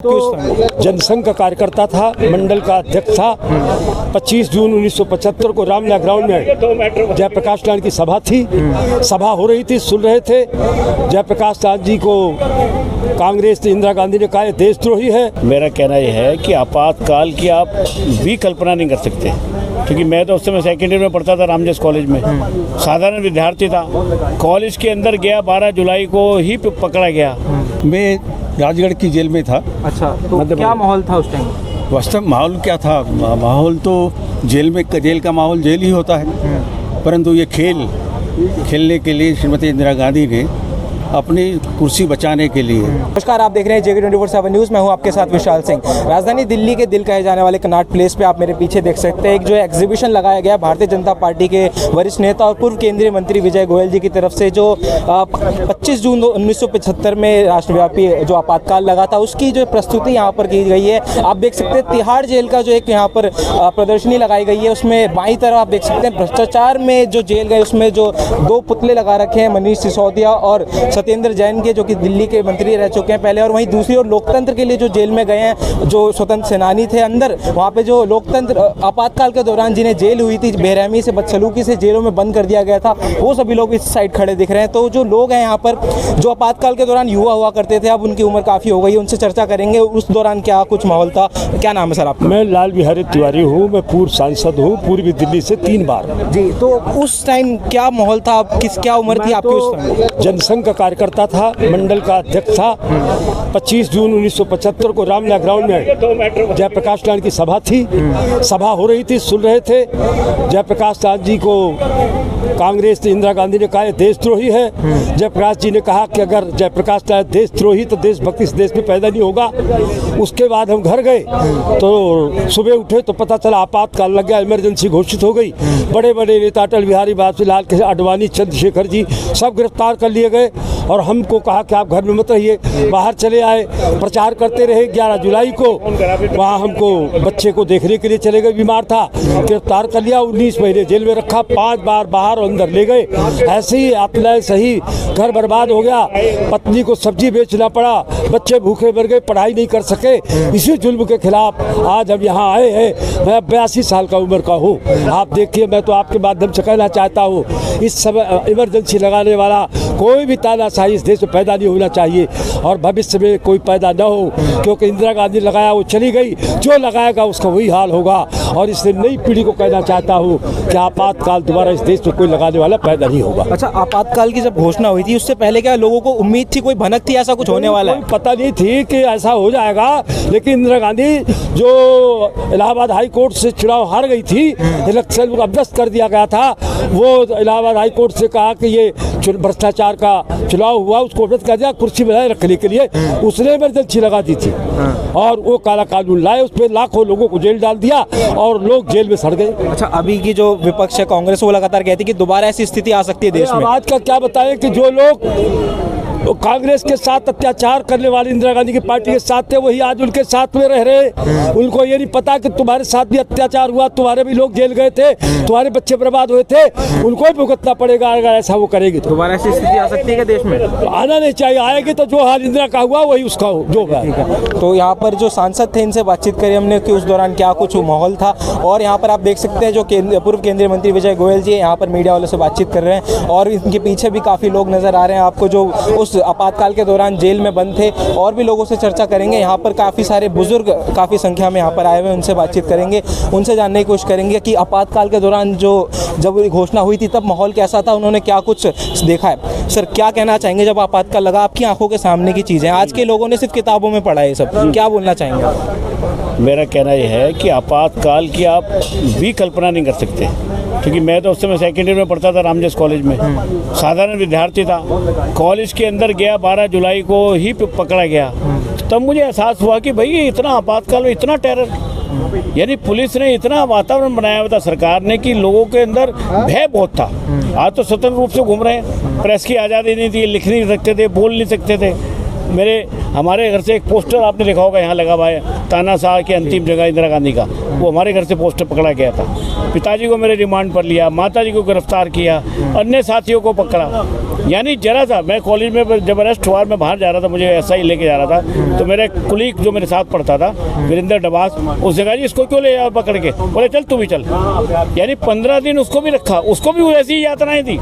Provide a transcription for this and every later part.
तो जनसंघ का कार्यकर्ता था, मंडल का अध्यक्ष था। 25 जून 1975 को रामलीला ग्राउंड में जयप्रकाश नारायण की सभा थी। सभा हो रही थी, सुन रहे थे। जयप्रकाश नारायण जी को कांग्रेस इंदिरा गांधी ने कहा देशद्रोही है। मेरा कहना यह है कि आपातकाल की आप भी कल्पना नहीं कर सकते, क्योंकि मैं तो उस समय सेकेंड ईयर में पढ़ता था रामजस कॉलेज में, साधारण विद्यार्थी था। कॉलेज के अंदर गया, 12 जुलाई को ही पकड़ा गया। मैं राजगढ़ की जेल में था। अच्छा, तो क्या माहौल था उस टाइम? वास्तव माहौल क्या था? माहौल तो जेल का माहौल जेल ही होता है, परंतु ये खेलने के लिए श्रीमती इंदिरा गांधी ने अपनी कुर्सी बचाने के लिए। नमस्कार, आप देख रहे हैं JK24/7 न्यूज़। मैं हूं आपके साथ विशाल सिंह। राजधानी दिल्ली के दिल कहे जाने वाले कनॉट प्लेस पे आप मेरे पीछे देख सकते हैं एक जो एग्जीबिशन लगाया गया भारतीय जनता पार्टी के वरिष्ठ नेता और पूर्व केंद्रीय मंत्री विजय गोयल जी की तरफ से, जो 25 जून 1975 में राष्ट्रव्यापी जो आपातकाल लगा था उसकी जो प्रस्तुति यहाँ पर की गई है। आप देख सकते हैं तिहाड़ जेल का जो एक यहाँ पर प्रदर्शनी लगाई गई है, उसमें बाईं तरफ आप देख सकते हैं भ्रष्टाचार में जो जेल गए उसमें जो 2 पुतले लगा रखे हैं, मनीष सिसोदिया और सत्येंद्र जैन के, जो कि दिल्ली के मंत्री रह चुके हैं पहले। और वहीं दूसरी ओर लोकतंत्र के लिए जो जेल में गए हैं, जो स्वतंत्र सेनानी थे अंदर, वहाँ पे जो लोकतंत्र आपातकाल के दौरान जिन्हें जेल हुई थी, बेरहमी से बदसलूकी से जेलों में बंद कर दिया गया था, वो सभी लोग इस साइड खड़े दिख रहे हैं। तो जो लोग हैं यहाँ पर जो आपातकाल के दौरान युवा हुआ करते थे, अब उनकी उम्र काफ़ी हो गई है, उनसे चर्चा करेंगे उस दौरान क्या कुछ माहौल था। क्या नाम है सर आपका? मैं लाल बिहारी तिवारी हूँ। मैं पूर्व सांसद हूँ, पूर्वी दिल्ली से 3 बार जी। तो उस टाइम क्या माहौल था? क्या उम्र थी आपकी उस टाइम? जनसंघ का कार्यकर्ता था, मंडल का अध्यक्ष था। 25 जून 1975 को रामलीला ग्राउंड में जयप्रकाश नारायण की सभा थी। सभा हो रही थी, सुन रहे थे। जयप्रकाश नारायण जी को कांग्रेस इंदिरा गांधी ने कहा देशद्रोही है। जयप्रकाश जी ने कहा कि अगर जयप्रकाश नारायण देशद्रोही तो देशभक्ति इस देश में पैदा नहीं होगा। उसके बाद हम घर गए तो सुबह उठे तो पता चला आपातकाल लग गया, इमरजेंसी घोषित हो गई। बड़े बड़े नेता अटल बिहारी वाजपेयी, लाल कृष्ण आडवाणी, चंद्रशेखर जी सब गिरफ्तार कर लिए गए और हमको कहा कि आप घर में मत रहिए, बाहर चले आए। प्रचार करते रहे। 11 जुलाई को वहाँ हमको बच्चे को देखने के लिए चले गए, बीमार था, गिरफ्तार कर लिया। 19 महीने जेल में रखा, 5 बार बाहर और अंदर ले गए। ऐसे ही अपना सही घर बर्बाद हो गया। पत्नी को सब्जी बेचना पड़ा, बच्चे भूखे मर गए, पढ़ाई नहीं कर सके। इसी जुल्म के खिलाफ आज हम यहाँ आए हैं। मैं 82 साल का उम्र का हूँ। आप देखिए, मैं तो आपके माध्यम से कहना चाहता हूँ, इस समय इमरजेंसी लगाने वाला कोई भी तानाशाही इस देश में पैदा नहीं होना चाहिए और भविष्य में कोई पैदा न हो, क्योंकि इंदिरा गांधी लगाया वो चली गई, जो लगाएगा उसका वही हाल होगा। और इसलिए नई पीढ़ी को कहना चाहता हूँ कि आपातकाल दोबारा इस देश में कोई लगाने वाला पैदा नहीं होगा। अच्छा, आपातकाल की जब घोषणा हुई थी उससे पहले क्या लोगों को उम्मीद थी, कोई भनक थी ऐसा कुछ होने वाला है? पता नहीं थी कि ऐसा हो जाएगा, लेकिन इंदिरा गांधी जो इलाहाबाद हाई कोर्ट से चुनाव हार गई थी, इलेक्शन को अभ्यस्त कर दिया गया था, वो इलाहाबाद हाई कोर्ट से कहा कि ये भ्रष्टाचार का चुनाव हुआ, उसको अभ्यस्त कर दिया कुर्सी बनाए रखने के लिए। उसने इमरजेंसी लगा दी थी और वो काला कानून लाए, उस पर लाखों लोगों को जेल डाल दिया और लोग जेल में सड़ गए। अच्छा, अभी की जो विपक्ष है कांग्रेस, वो लगातार कहती है कि दोबारा ऐसी स्थिति आ सकती है देश में। आज का क्या बताएं कि जो लोग कांग्रेस के साथ अत्याचार करने वाली इंदिरा गांधी की पार्टी के साथ थे, वही आज उनके साथ में रह रहे। उनको ये नहीं पता कि तुम्हारे साथ भी अत्याचार हुआ, तुम्हारे भी लोग जेल गए थे, तुम्हारे बच्चे बर्बाद हुए थे, उनको भी भुगतना पड़ेगा अगर ऐसा वो करेगी तो। दोबारा ऐसी स्थिति आ सकती है देश में? आना नहीं चाहिए, आएगी तो जो हाल इंदिरा का हुआ वही उसका हो जो है। तो यहाँ पर जो सांसद थे इनसे बातचीत करी हमने कि उस दौरान क्या कुछ माहौल था। और यहाँ पर आप देख सकते हैं जो पूर्व केंद्रीय मंत्री विजय गोयल जी यहाँ पर मीडिया वालों से बातचीत कर रहे हैं और इनके पीछे भी काफ़ी लोग नजर आ रहे हैं आपको, जो उस आपातकाल के दौरान जेल में बंद थे। और भी लोगों से चर्चा करेंगे। यहाँ पर काफ़ी सारे बुजुर्ग काफ़ी संख्या में यहाँ पर आए हुए, उनसे बातचीत करेंगे, उनसे जानने की कोशिश करेंगे कि आपातकाल के दौरान जब घोषणा हुई थी तब माहौल कैसा था, उन्होंने क्या कुछ देखा है। सर, क्या कहना चाहेंगे जब आपातकाल लगा, आपकी आंखों के सामने की चीज़ें, आज के लोगों ने सिर्फ किताबों में पढ़ा है, सब क्या बोलना चाहेंगे? मेरा कहना यह है कि आपातकाल की आप भी कल्पना नहीं कर सकते, क्योंकि मैं तो उस समय सेकेंड ईयर में पढ़ता था रामजस कॉलेज में, साधारण विद्यार्थी था। कॉलेज के अंदर गया, 12 जुलाई को ही पकड़ा गया। तब मुझे एहसास हुआ कि भाई इतना आपातकाल में इतना टेरर, यानी पुलिस ने इतना वातावरण बनाया हुआ था सरकार ने कि लोगों के अंदर भय बहुत था। आज तो स्वतंत्र रूप से घूम रहे हैं, प्रेस की आज़ादी नहीं थी, लिख नहीं सकते थे, बोल नहीं सकते थे। हमारे घर से एक पोस्टर आपने देखा होगा यहाँ लगा हुआ है, तानाशाह की अंतिम जगह इंदिरा गांधी का, वो हमारे घर से पोस्टर पकड़ा गया था। पिताजी को मेरे रिमांड पर लिया, माताजी को गिरफ्तार किया, अन्य साथियों को पकड़ा। यानी जरा सा मैं कॉलेज में जब अरेस्ट हुआ, मैं बाहर जा रहा था, मुझे एसआई लेके जा रहा था, तो मेरा कुलीग जो मेरे साथ पढ़ता था वीरेंद्र डबास, उसने कहा जी इसको क्यों ले जाओ पकड़ के, बोले चल तू भी चल। यानी 15 दिन उसको भी रखा, उसको भी वैसी ही यातनाएं थी।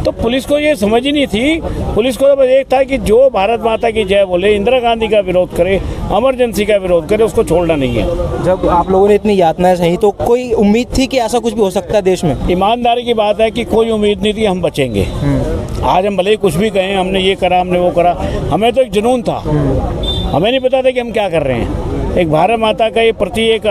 तो पुलिस को ये समझ ही नहीं थी। पुलिस को बस एक था कि जो भारत माता की जय बोले, इंदिरा गांधी का विरोध करे, इमरजेंसी का विरोध करे, उसको छोड़ना नहीं है। जब आप लोगों ने इतनी यातनाएं सही तो कोई उम्मीद थी कि ऐसा कुछ भी हो सकता है देश में? ईमानदारी की बात है कि कोई उम्मीद नहीं थी हम बचेंगे। आज हम भले ही कुछ भी कहें, हमने ये करा, हमने वो करा, हमें तो एक जुनून था, हमें नहीं पता था कि हम क्या कर रहे हैं। एक भारत माता का ये प्रति एक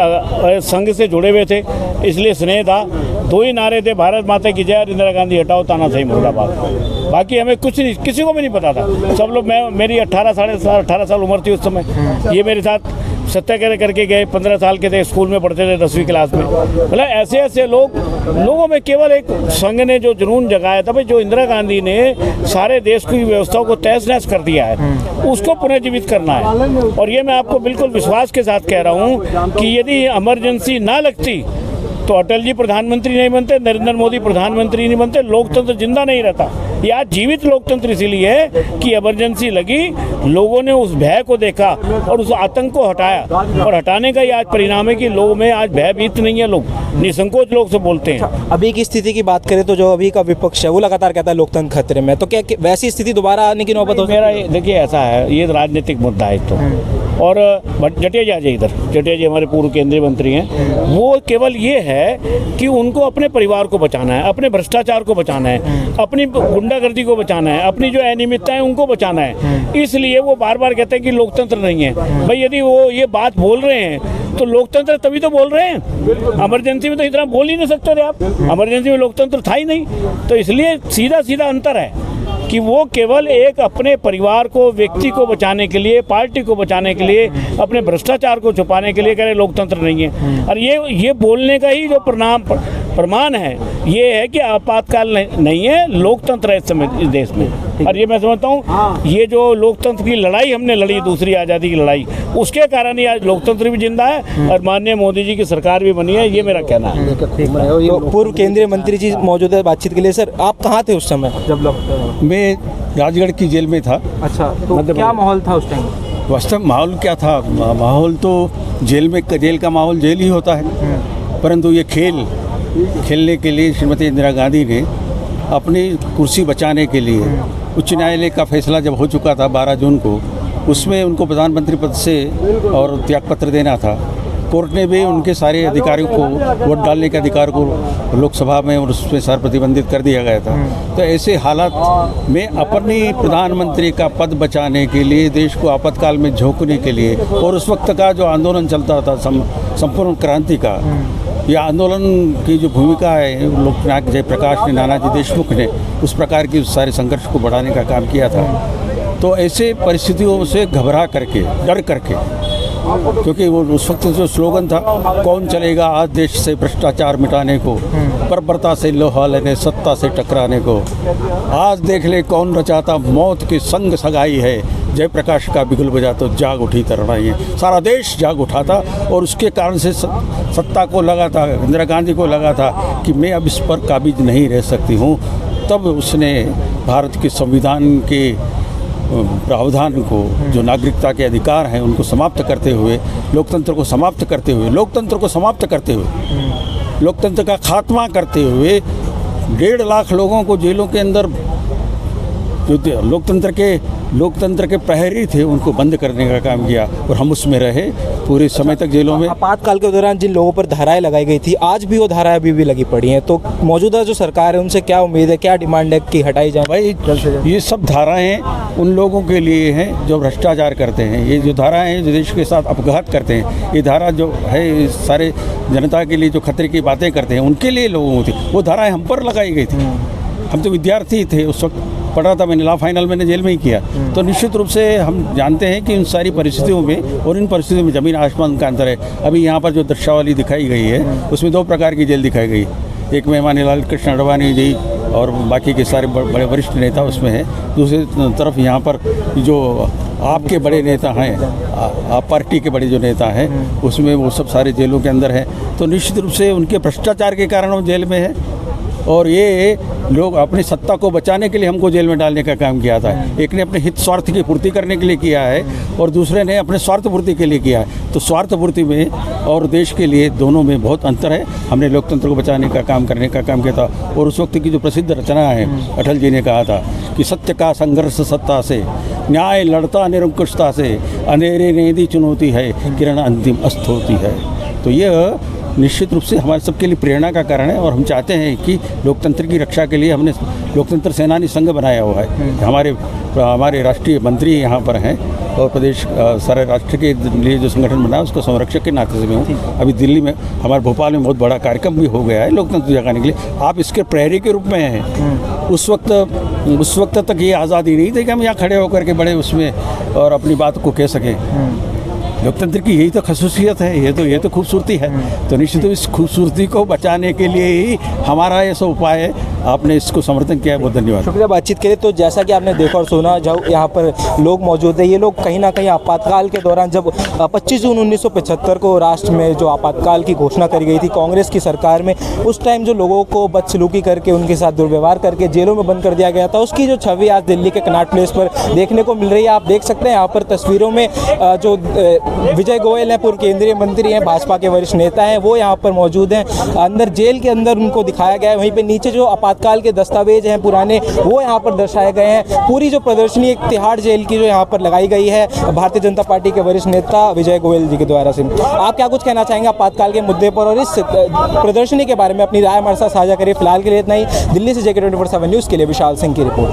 संघ से जुड़े हुए थे, इसलिए स्नेह था। 2 ही नारे थे, भारत माता की जय और इंदिरा गांधी हटाओ, तानाशाही मुर्दाबाद। बाकी हमें कुछ नहीं, किसी को भी नहीं पता था। सब लोग, मेरी 18 साल उम्र थी उस समय, ये मेरे साथ सत्याग्रह करके गए, 15 साल के थे, स्कूल में पढ़ते थे 10वीं क्लास में। मतलब ऐसे लोगों में केवल एक संघ ने जो जुनून जगाया था, भाई जो इंदिरा गांधी ने सारे देश की व्यवस्थाओं को तहस नहस कर दिया है, उसको पुनर्जीवित करना है। और ये मैं आपको बिल्कुल विश्वास के साथ कह रहा हूँ कि यदि इमरजेंसी ना लगती तो अटल जी प्रधानमंत्री नहीं बनते, नरेंद्र मोदी प्रधानमंत्री नहीं बनते, लोकतंत्र जिंदा नहीं रहता। ये आज जीवित लोकतंत्र इसीलिए है कि इमरजेंसी लगी, लोगों ने उस भय को देखा और उस आतंक को हटाया, और हटाने का ये आज परिणाम है कि लोगों में आज भयभीत नहीं है, लोग निसंकोच लोग से बोलते हैं। अभी की स्थिति की बात करें तो जो अभी का विपक्ष है वो लगातार कहता है लोकतंत्र खतरे में, तो क्या वैसी स्थिति दोबारा आने की नौबत हो? मेरा देखिए ऐसा है, ये राजनीतिक मुद्दा है तो। और जटेजा जी, इधर जटेजा जी हमारे पूर्व केंद्रीय मंत्री हैं, वो केवल ये है कि उनको अपने परिवार को बचाना है, अपने भ्रष्टाचार को बचाना है, अपनी गुंडागर्दी को बचाना है, अपनी जो अनियमितता है उनको बचाना है। इसलिए वो बार बार कहते हैं कि लोकतंत्र नहीं है। भाई यदि वो ये बात बोल रहे हैं तो लोकतंत्र तभी तो बोल रहे हैं। इमरजेंसी में तो इतना बोल ही नहीं सकते थे आप, इमरजेंसी में लोकतंत्र था ही नहीं। तो इसलिए सीधा अंतर है कि वो केवल एक अपने परिवार को, व्यक्ति को बचाने के लिए, पार्टी को बचाने के लिए, अपने भ्रष्टाचार को छुपाने के लिए कह रहे लोकतंत्र नहीं है। और ये बोलने का ही जो प्रमाण है ये है कि आपातकाल नहीं है, लोकतंत्र है इस समय इस देश में। और ये मैं समझता हूँ ये जो लोकतंत्र की लड़ाई हमने लड़ी, दूसरी आज़ादी की लड़ाई, उसके कारण ही आज लोकतंत्र भी जिंदा है और माननीय मोदी जी की सरकार भी बनी है, ये मेरा कहना है। तो पूर्व केंद्रीय मंत्री जी मौजूद है बातचीत के लिए। सर आप कहाँ थे उस समय जब लोग? मैं राजगढ़ की जेल में था। अच्छा, तो क्या माहौल था उस टाइम? वास्तव माहौल क्या था? माहौल तो जेल का माहौल जेल ही होता है, परंतु ये खेलने के लिए श्रीमती इंदिरा गांधी ने अपनी कुर्सी बचाने के लिए, उच्च न्यायालय का फैसला जब हो चुका था 12 जून को, उसमें उनको प्रधानमंत्री पद से और त्यागपत्र देना था। कोर्ट ने भी उनके सारे अधिकारियों को वोट डालने के अधिकार को लोकसभा में और उसमें सार प्रतिबंधित कर दिया गया था। तो ऐसे हालात में अपनी प्रधानमंत्री का पद बचाने के लिए, देश को आपातकाल में झोंकने के लिए, और उस वक्त का जो आंदोलन चलता था संपूर्ण क्रांति का, यह आंदोलन की जो भूमिका है लोकनायक जयप्रकाश ने, नानाजी देशमुख ने उस प्रकार की उस सारे संघर्ष को बढ़ाने का काम किया था। तो ऐसे परिस्थितियों से घबरा करके, डर करके, क्योंकि वो उस वक्त जो स्लोगन था, कौन चलेगा आज देश से भ्रष्टाचार मिटाने को, बर्बरता से लोहा लेने, सत्ता से टकराने को, आज देख ले कौन रचाता मौत की संग सगाई है, जयप्रकाश का बिगुल बजा तो जाग उठी तरुणाई है। सारा देश जाग उठा था और उसके कारण से सत्ता को लगा था, इंदिरा गांधी को लगा था कि मैं अब इस पर काबिज नहीं रह सकती हूँ। तब उसने भारत के संविधान के प्रावधान को, जो नागरिकता के अधिकार हैं उनको समाप्त करते हुए, लोकतंत्र को समाप्त करते हुए, लोकतंत्र का खात्मा करते हुए 1.5 लाख लोगों को जेलों के अंदर, जो लोकतंत्र के प्रहरी थे, उनको बंद करने का काम किया और हम उसमें रहे पूरे समय तक जेलों में। आपातकाल के दौरान जिन लोगों पर धाराएं लगाई गई थी, आज भी वो धाराएं अभी भी लगी पड़ी हैं, तो मौजूदा जो सरकार है उनसे क्या उम्मीद है, क्या डिमांड है कि हटाई जाए? भाई ये सब धाराएं उन लोगों के लिए हैं जो भ्रष्टाचार करते हैं। ये जो धाराएं हैं जो देश के साथ अपघात करते हैं, ये धारा जो है सारे जनता के लिए जो खतरे की बातें करते हैं, उनके लिए लोगों की वो धाराएं हम पर लगाई गई थी। हम तो विद्यार्थी थे उस वक्त, पढ़ा था मैंने, लॉ फाइनल मैंने जेल में ही किया। तो निश्चित रूप से हम जानते हैं कि इन सारी परिस्थितियों में और इन परिस्थितियों में ज़मीन आसमान का अंतर है। अभी यहाँ पर जो दृश्यावली दिखाई गई है उसमें 2 प्रकार की जेल दिखाई गई। एक में माननीय लाल कृष्ण अडवाणी जी और बाकी के सारे बड़े वरिष्ठ नेता उसमें हैं। दूसरी तरफ यहाँ पर जो आपके बड़े नेता हैं, आप पार्टी के बड़े जो नेता हैं, उसमें वो सब सारे जेलों के अंदर हैं। तो निश्चित रूप से उनके भ्रष्टाचार के कारण वो जेल में है, और ये लोग अपनी सत्ता को बचाने के लिए हमको जेल में डालने का काम किया था। एक ने अपने हित स्वार्थ की पूर्ति करने के लिए किया है और दूसरे ने अपने स्वार्थ पूर्ति के लिए किया है। तो स्वार्थ पूर्ति में और देश के लिए दोनों में बहुत अंतर है। हमने लोकतंत्र को बचाने का काम करने का काम किया था। और उस वक्त की जो प्रसिद्ध रचना है, अटल जी ने कहा था कि सत्य का संघर्ष सत्ता से, न्याय लड़ता निरंकुशता से, अंधेरे ने दी चुनौती है, किरण अंतिम अस्त होती है। तो ये निश्चित रूप से हमारे सबके लिए प्रेरणा का कारण है, और हम चाहते हैं कि लोकतंत्र की रक्षा के लिए हमने लोकतंत्र सेनानी संघ बनाया हुआ है। हमारे राष्ट्रीय मंत्री यहाँ पर हैं, और प्रदेश सारे राष्ट्र के लिए जो संगठन बना है उसको संरक्षक के नाते से मैं हूँ। अभी दिल्ली में, हमारे भोपाल में बहुत बड़ा कार्यक्रम भी हो गया है लोकतंत्र जगाने के लिए। आप इसके प्रहरी के रूप में हैं। उस वक्त तक ये आज़ादी नहीं थी कि हम यहाँ खड़े होकर के बड़े उसमें और अपनी बात को कह सकें। लोकतंत्र की यही तो खसूसियत है, ये तो खूबसूरती है। तो निश्चित इस खूबसूरती को बचाने के लिए ही हमारा ये सब उपाय है। आपने इसको समर्थन किया है, बहुत धन्यवाद। शुक्रिया बातचीत के लिए। तो जैसा कि आपने देखा और सुना, जब यहाँ पर लोग मौजूद हैं, ये लोग कहीं ना कहीं आपातकाल के दौरान, जब 25 जून 1975 को राष्ट्र में जो आपातकाल की घोषणा करी गई थी कांग्रेस की सरकार में, उस टाइम जो लोगों को बदसलूकी करके, उनके साथ दुर्व्यवहार करके जेलों में बंद कर दिया गया था, उसकी जो छवि आज दिल्ली के कनॉट प्लेस पर देखने को मिल रही है। आप देख सकते हैं यहाँ पर तस्वीरों में जो विजय गोयल हैं, पूर्व केंद्रीय मंत्री हैं, भाजपा के वरिष्ठ नेता हैं, वो यहाँ पर मौजूद हैं। अंदर जेल के अंदर उनको दिखाया गया है। वहीं पे नीचे जो आपातकाल के दस्तावेज हैं पुराने, वो यहाँ पर दर्शाए गए हैं। पूरी जो प्रदर्शनी एक तिहाड़ जेल की जो यहाँ पर लगाई गई है भारतीय जनता पार्टी के वरिष्ठ नेता विजय गोयल जी के द्वारा से। आप क्या कुछ कहना चाहेंगे आपातकाल के मुद्दे पर और इस प्रदर्शनी के बारे में? अपनी राय हमारे साथ साझा करिए। फिलहाल के लिए इतना ही। दिल्ली से JK 24/7 न्यूज़ के लिए विशाल सिंह की रिपोर्ट।